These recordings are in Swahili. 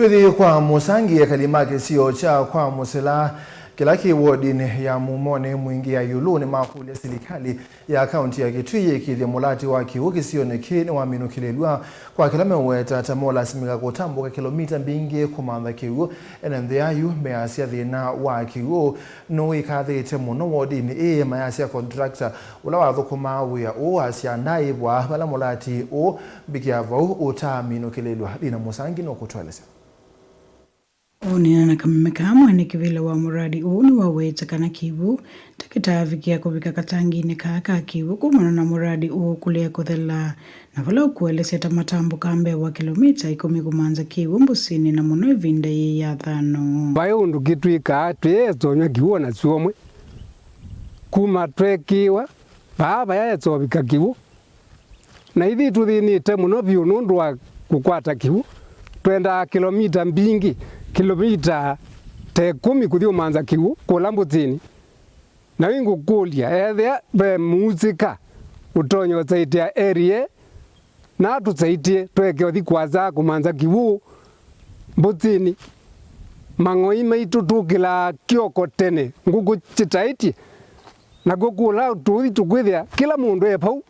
Tuthi kwa musangi Ekali kisio cha Kwa Musila kila wodini ya Mumoni Mwingi ya yiulu nimakulya silikali ya kaunti ya Kitui yikiithye mulati wa Kiw'U kisioni niwaminukilwa kwa kila meuweta molasimika kutambuka kilomita mbingi kumantha Kiw'U Enenthi mayasya thina wa Kiw'U niwikathiite muno wodini mayasya contractor ula wathukuma wia asya naibwa bala mulati bikiavau utaminukilwa thina musangi no kutweleza. Onena kameka mwene kivila wa muradi ni waweta kana Kiw'U takitavikia kuvika katangine kaka Kiw'U kumana na muradi kulia kuthela na vala ukueleseta matambuka mbe wa kilomita 10 kumanza Kiw'U mbusini na muno ivinda ya 5 bayo undu Kitui ka twezonya Kiw'U na suomwe kuma twekiwa baba yayetsovika Kiw'U na ithi tuthinite muno biu nundu wa kukwata Kiw'U twenda kilomita mbingi kilomita 10 kuthi umanza Kiw'U kula mbutini na wingu kulya ethia be muzika utonyo saitia area na tusaitie tweke othi kwaza kumanza Kiw'U mbutini mang'oi maitu tukila kioko tene ngugu chitaitie na gukula tuthi tukwithia kila mundu epau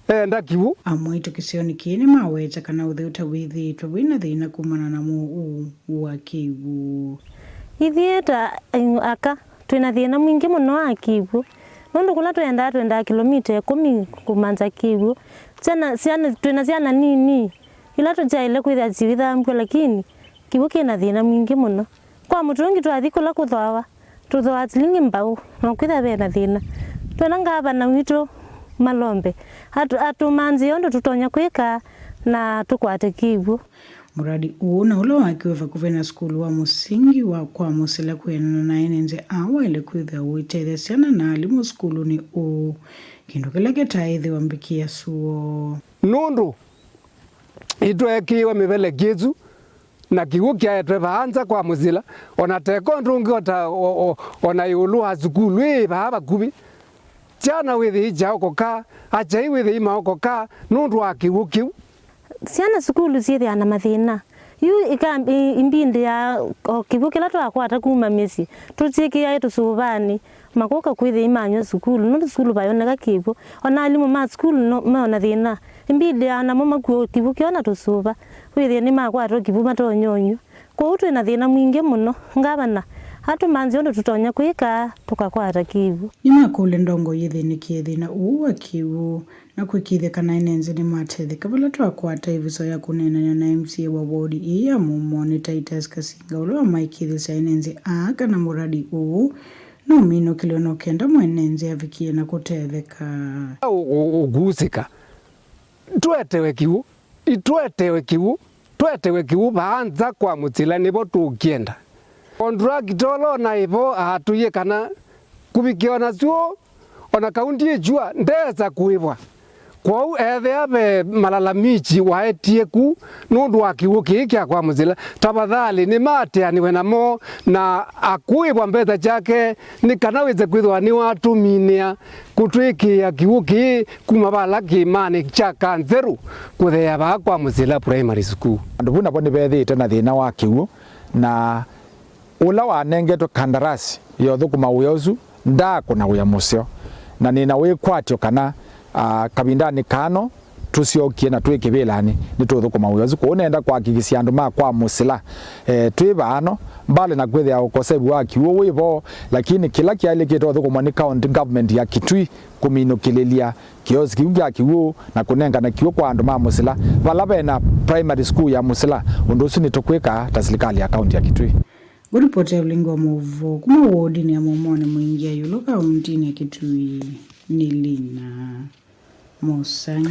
enda Kiw'U amwito kisioni kini maweta kana utheuta withi twina thina kumana na Mwoo wa Kiw'U ithieta aka twina thina mwingi muno wa Kiw'U nundu kula twenda kilomita 10 kumanza Kiw'U ciana twina ciana nini ila tujaile kwithia ciwithambio lakini Kiw'U kina thina mwingi muno kwa mutungi twathi kula kuthoa tuthoa silingi mbau no kwithia bena thina twina ngavana witu malombe atumanzi yondo tutonya kwika na tukwate Kiw'U muradi na ula wakiweva kuvena skulu wa musingi wa Kwa Musila kuenana na Enenthi ile kwitha uitethe ciana na alimu skulu ni kindu kila kitaithi wambikia suo nundu itwekiwa mivele kizu na Kiw'U kyaetwe vaanza Kwa Musila ona teko ndungi ona yiulu wa skulu baba kubi ciana withi ijao koka achai withi imao koka nundu wa Kiw'U kiu ciana skulu ciithia na mathina yu imbindi ya Kiw'U kila twakwata kuma measya tutikia tusuvani makoka kwithia imanyo skulu nundu skulu bayoneka Kiw'U ona alimu ma skulu no maona thina imbindi ya na mama ku Kiw'U kiona tusuva withia ni makwatwa Kiw'U matonyonyo kwa utu ina thina mwingi muno ngavana hatu manzi yondo tutonya kwika tukakwata Kiw'U nimakule ndongo yithinikie thina wa Kiw'U na kwikithye kana Enenthi ni matetheka vala twakwata iviso ya kunenanya na MCA wa wodi ya Mumoni kasinga ula maikithya Enenthi kana muradi no minukilwa no kenda mwenenthi avikie na kutetheka ugusika twetewe Kiw'U twetewe Kiw'U vaanza Kwa Musila nivo tukienda kontrakitolo na ivo atuye kana kuvikia nacio ona kaunti ejua ndeza kuivwa kwau ethia be malalamichi waetie ku nundu wa Kiw'U kya Kwa Musila tafadhali ni mateaniwe namo na akuivwa mbetha chake ni kana wize kwithwa ni watuminia kutwikia Kiw'U kuma vala kimani cha kanzeru kuthea ba Kwa Musila primary school andu vuna boni bethite na thina wa Kiw'U na ula wanengetwe kandarasi yothukuma uyozu ndakuna wia museo na nina wikwatio kana kabindani kano tusiokie na twikivilani ni tuthukuma uyozu kuonenda kwakikisia andu ma Kwa Musila twi bano mbali na kwithia ukosefu wa Kiw'U wivo lakini kila kialikitwe thukuma ni county government ya Kitui kuminukililia kiosi kiu kya Kiw'U na kunengana Kiw'U kwa andu ma Musila vala bena primary school ya Musila undu usu ni tukwika ta silikali ya kaunti ya Kitui. Guripotea ulingo wa Mwoo kuma wodini ya Mumoni Mwingi ya yiulu kaunti ya Kitui ni lina Musangi.